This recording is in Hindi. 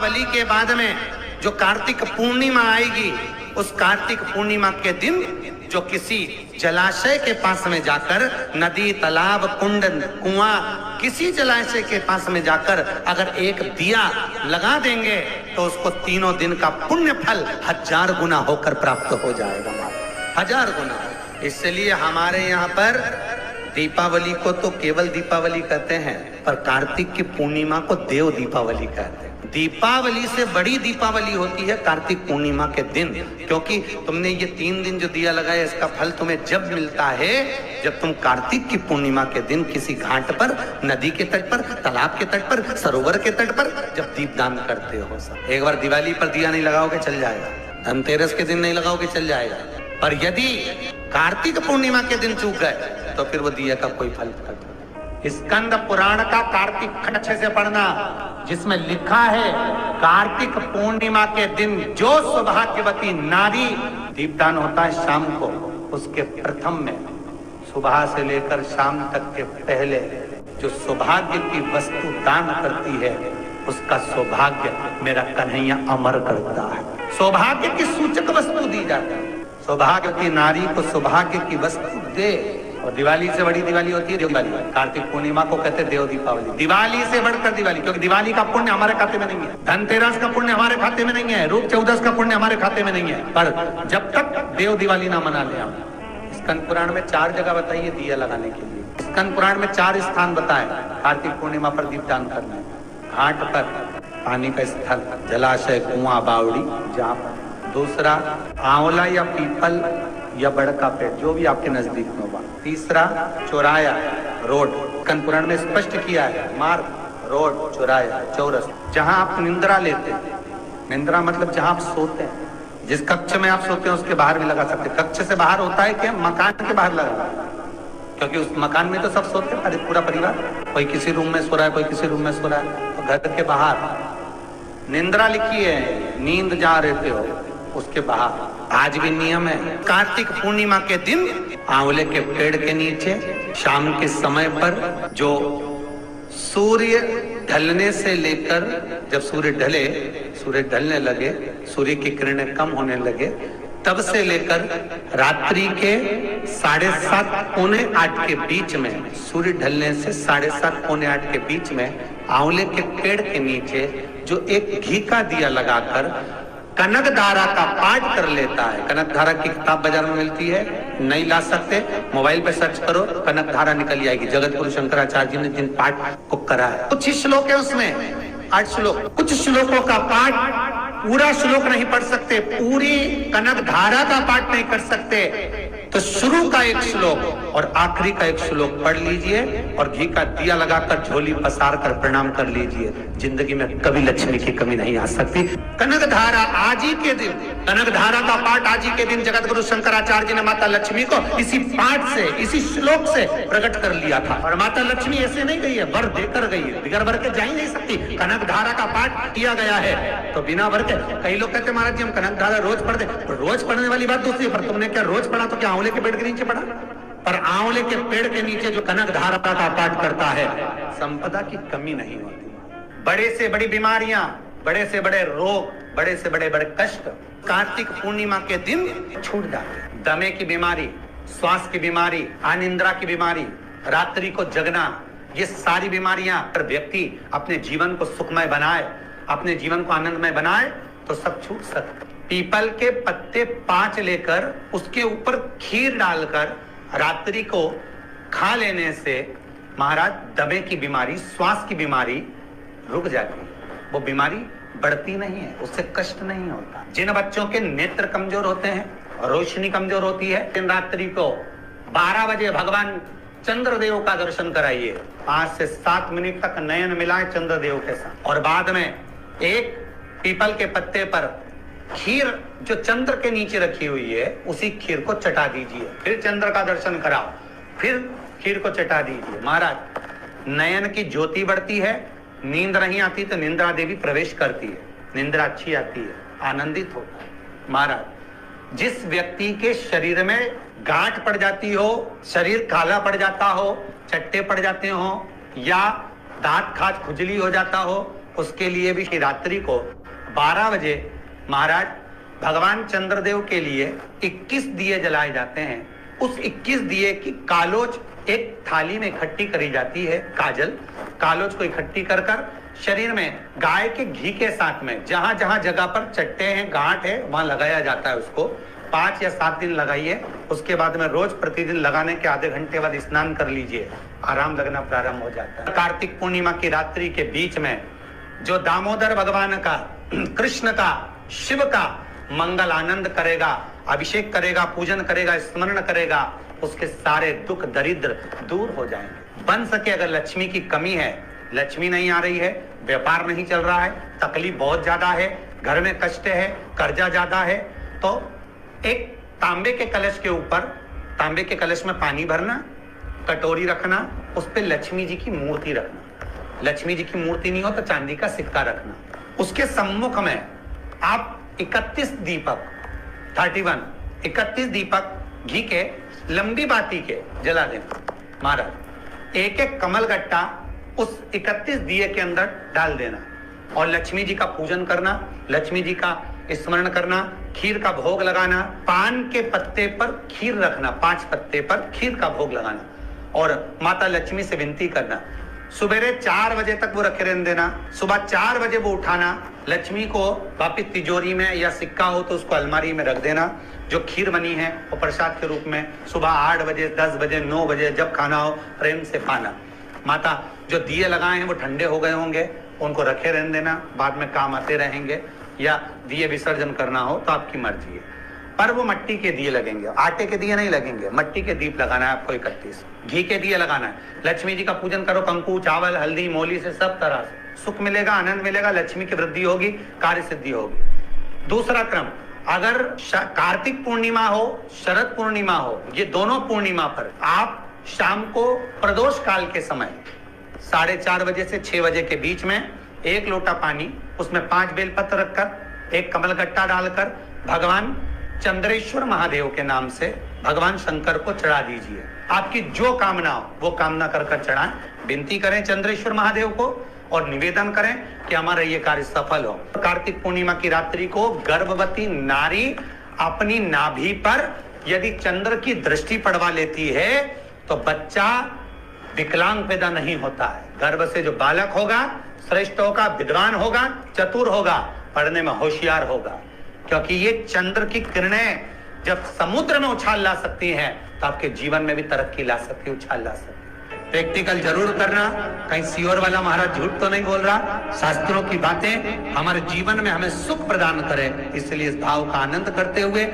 दीपावली के बाद में जो कार्तिक पूर्णिमा आएगी, उस कार्तिक पूर्णिमा के दिन जो किसी जलाशय के पास में जाकर, नदी, तालाब, कुंड, कुआं, किसी जलाशय के पास में जाकर अगर एक दिया लगा देंगे तो उसको तीनों दिन का पुण्य फल 1000 गुना होकर प्राप्त हो जाएगा, 1000 गुना। इसलिए हमारे यहाँ पर दीपावली को तो केवल दीपावली कहते हैं, पर कार्तिक की पूर्णिमा को देव दीपावली कहते हैं। दीपावली से बड़ी दीपावली होती है कार्तिक पूर्णिमा के दिन, क्योंकि तुमने ये 3 दिन जो दिया लगाया, इसका फल तुम्हें जब मिलता है जब तुम कार्तिक की पूर्णिमा के दिन किसी घाट पर, नदी के तट पर, तालाब के तट पर, सरोवर के तट पर जब दीपदान करते हो। एक बार दिवाली पर दिया नहीं लगाओगे चल जाएगा, धनतेरस के दिन नहीं लगाओगे चल जाएगा, पर यदि कार्तिक पूर्णिमा के दिन चूक गए तो फिर वो दिया का कोई फल नहीं। स्कंद पुराण का कार्तिक खंड अच्छे से पढ़ना, जिसमें लिखा है कार्तिक पूर्णिमा के दिन जो सौभाग्यवती नारी, दीपदान होता है शाम को, उसके प्रथम में सुबह से लेकर शाम तक के पहले जो सौभाग्य की वस्तु दान करती है, उसका सौभाग्य मेरा कन्हैया अमर करता है। सौभाग्य की सूचक वस्तु दी जाती है, सौभाग्य की नारी को सौभाग्य की वस्तु दे। और दिवाली से बड़ी दिवाली होती है दिवाली, कार्तिक पूर्णिमा को कहते हैं देव दीपावली। दिवाली से बढ़कर दिवाली, क्योंकि दिवाली का पुण्य हमारे खाते में नहीं है, धनतेरस का पुण्य हमारे खाते में नहीं है, रूप चौदस का पुण्य हमारे खाते में नहीं है, पर जब तक देव दिवाली ना मना ले हम। स्कंद पुराण में 4 जगह बताइए दिया लगाने के लिए। स्कंद पुराण में 4 स्थान बताए कार्तिक पूर्णिमा पर दीपदान करना। घाट पर, पानी का स्थल, जलाशय, कुआं, बावड़ी, जहाँ पर। दूसरा, आंवला या पीपल या बड़का पेड़, जो भी आपके नजदीक में होगा। तीसरा, चौराया, रोड, स्कंद पुराण में स्पष्ट किया है, मार्ग, रोड, चौराया, चौरस, जहां आप निंद्रा लेते हैं। निंद्रा मतलब जहां आप सोते हैं, जिस कक्ष में आप सोते हैं उसके बाहर भी लगा सकते हैं। कक्ष से बाहर होता है कि मकान के बाहर लगा, क्योंकि उस मकान में तो सब सोते हैं, पूरा परिवार, कोई किसी रूम में सो रहा है, कोई किसी रूम में सो रहा है, तो घर के बाहर निंद्रा लिखी है, नींद जहां रहते हो उसके बाहर। आज भी नियम है, कार्तिक पूर्णिमा के दिन आंवले के पेड़ के नीचे शाम के समय पर, जो सूर्य ढलने से लेकर, जब सूर्य ढलने लगे, सूर्य की किरणें कम होने लगे, तब से लेकर रात्रि के 7:30 पौने 8 के बीच में, सूर्य ढलने से 7:30 पौने 8 के बीच में आंवले के पेड़ के नीचे जो एक घी का दिया लगाकर कनक धारा का पाठ कर लेता है। कनक धारा की किताब बाजार में मिलती है, नहीं ला सकते मोबाइल पे सर्च करो, कनक धारा निकल आएगी। जगत गुरु शंकराचार्य जी ने जिन पाठ को करा है, कुछ श्लोक है उसमें, 8 श्लोक, कुछ श्लोकों का पाठ, पूरा श्लोक नहीं पढ़ सकते, पूरी कनक धारा का पाठ नहीं कर सकते, तो शुरू का एक श्लोक और आखिरी का एक श्लोक पढ़ लीजिए और घी का दिया लगाकर झोली पसार कर प्रणाम कर लीजिए। जिंदगी में कभी लक्ष्मी की कमी नहीं आ सकती। कनक धारा आज ही के दिन, कनक धारा का पाठ आज ही के दिन जगत गुरु शंकराचार्य जी ने माता लक्ष्मी को इसी पाठ से, इसी श्लोक से प्रकट कर लिया था। और माता लक्ष्मी ऐसे नहीं गई है, वर देकर गई है, बिगर वर के जा ही नहीं सकती। कनक धारा का पाठ किया गया है तो बिना वर के। कई लोग कहते महाराज जी हम कनक धारा रोज पढ़ते, रोज पढ़ने वाली बात दूसरी, पर तुमने क्या रोज पढ़ा तो क्या आंवले के पेड़ के नीचे पढ़ा? पर आंवले के पेड़ के नीचे जो कनक धारा का पाठ करता है, संपदा की कमी नहीं होती। बड़े से बड़ी बीमारियां, बड़े से बड़े रोग, बड़े से बड़े कष्ट कार्तिक पूर्णिमा के दिन छूट जाते। दमे की बीमारी, श्वास की बीमारी, अनिद्रा की बीमारी, रात्रि को जगना, ये सारी बीमारियां अगर व्यक्ति अपने जीवन को सुखमय बनाए, अपने जीवन को आनंदमय बनाए तो सब छूट सकते। पीपल के पत्ते 5 लेकर उसके ऊपर खीर डालकर रात्रि को खा लेने से महाराज दमे की बीमारी, श्वास की बीमारी रुक जाती है। वो बीमारी बढ़ती नहीं है, उससे कष्ट नहीं होता। जिन बच्चों के नेत्र कमजोर होते हैं, रोशनी कमजोर होती है, दिन रात्रि को 12 बजे भगवान चंद्रदेव का दर्शन कराइए। 5 से 7 मिनट तक नयन मिलाए चंद्रदेव के साथ, और बाद में एक पीपल के पत्ते पर खीर जो चंद्र के नीचे रखी हुई है, उसी खीर को चटा दीजिए। फिर चंद्र का दर्शन कराओ, फिर खीर को चटा दीजिए। महाराज नयन की ज्योति बढ़ती है, नींद नहीं आती तो निंद्रा देवी प्रवेश करती है, निंद्रा अच्छी आती है, आनंदित होता है। महाराज जिस व्यक्ति के शरीर में गांठ पड़ जाती हो, शरीर काला पड़ जाता हो, चट्टे पड़ जाते हो, या दांत खाज खुजली हो जाता हो, उसके लिए भी रात्रि को 12 बजे महाराज भगवान चंद्रदेव के लिए 21 दिए जलाए जाते हैं। उस 21 दिए की कालोज एक थाली में इकट्ठी करी जाती है, कालोज को इकट्ठी कर शरीर में गाय के घी के साथ में जहां जहां जगह पर चट्टे हैं, गांठ है, वहां लगाया जाता है। उसको 5 या 7 दिन लगाइए। उसके बाद में रोज प्रतिदिन लगाने के आधे घंटे बाद स्नान कर लीजिए, आराम लगना प्रारंभ हो जाता है। कार्तिक पूर्णिमा की रात्रि के बीच में जो दामोदर भगवान का, कृष्ण का, शिव का मंगल आनंद करेगा, अभिषेक करेगा, पूजन करेगा, स्मरण करेगा, उसके सारे दुख दरिद्र दूर हो जाएंगे। बन सके अगर लक्ष्मी की कमी है, लक्ष्मी नहीं आ रही है, व्यापार नहीं चल रहा है, तकलीफ बहुत ज्यादा है, घर में कष्ट है, कर्जा ज्यादा है, तो एक तांबे के कलश के ऊपर, तांबे के कलश में पानी भरना, कटोरी रखना, उस पे लक्ष्मी जी की मूर्ति रखना। लक्ष्मी जी की मूर्ति नहीं हो तो चांदी का सिक्का रखना। उसके सम्मुख में आप 31 दीपक घी के लंबी बाती के जला देना। महाराज एक एक कमल गट्टा उस 31 दिए के अंदर डाल देना और लक्ष्मी जी का पूजन करना, लक्ष्मी जी का स्मरण करना, खीर का भोग लगाना, पान के पत्ते पर खीर रखना, 5 पत्ते पर खीर का भोग लगाना और माता लक्ष्मी से विनती करना। सुबेरे 4 बजे तक वो रखे रहने देना, सुबह 4 बजे वो उठाना, लक्ष्मी को वापिस तिजोरी में या सिक्का हो तो उसको अलमारी में रख देना। जो खीर बनी है वो प्रसाद के रूप में सुबह 8 बजे, 10 बजे, 9 बजे जब खाना हो प्रेम से खाना। माता जो दिए लगाए हैं वो ठंडे हो गए होंगे, उनको रखे रहने देना, बाद में काम आते रहेंगे, या दिए विसर्जन करना हो तो आपकी मर्जी है। पर वो मिट्टी के दिए लगेंगे, आटे के दिए नहीं लगेंगे, मिट्टी के दीप लगाना है आपको 31। घी के दिए लगाना है। लक्ष्मी जी का पूजन करो, कंकु, चावल, हल्दी, मोली से सब तरह से सुख मिलेगा, आनंद मिलेगा, लक्ष्मी की वृद्धि होगी, कार्य सिद्धि होगी। दूसरा क्रम, अगर कार्तिक पूर्णिमा हो, शरद पूर्णिमा हो, ये दोनों पूर्णिमा पर आप शाम को प्रदोष काल के समय 4:30 बजे से 6 बजे के बीच में 1 लोटा पानी, उसमें 5 बेलपत्र रखकर, 1 कमलगट्टा डालकर भगवान चंद्रेश्वर महादेव के नाम से भगवान शंकर को चढ़ा दीजिए। आपकी जो कामना हो वो कामना कर चढ़ाएं, विनती करें चंद्रेश्वर महादेव को और निवेदन करें कि हमारा ये कार्य सफल हो। कार्तिक पूर्णिमा की रात्रि को गर्भवती नारी अपनी नाभि पर यदि चंद्र की दृष्टि पड़वा लेती है तो बच्चा विकलांग पैदा नहीं होता है। गर्भ से जो बालक होगा श्रेष्ठ होगा, विद्वान होगा, चतुर होगा, पढ़ने में होशियार होगा, क्योंकि ये चंद्र की किरणें जब समुद्र में उछाल ला सकती हैं तो आपके जीवन में भी तरक्की ला सकती है, उछाल ला सकती है। प्रैक्टिकल जरूर करना, कहीं सियोर वाला महाराज झूठ तो नहीं बोल रहा। शास्त्रों की बातें हमारे जीवन में हमें सुख प्रदान करें, इसलिए इस भाव का आनंद करते हुए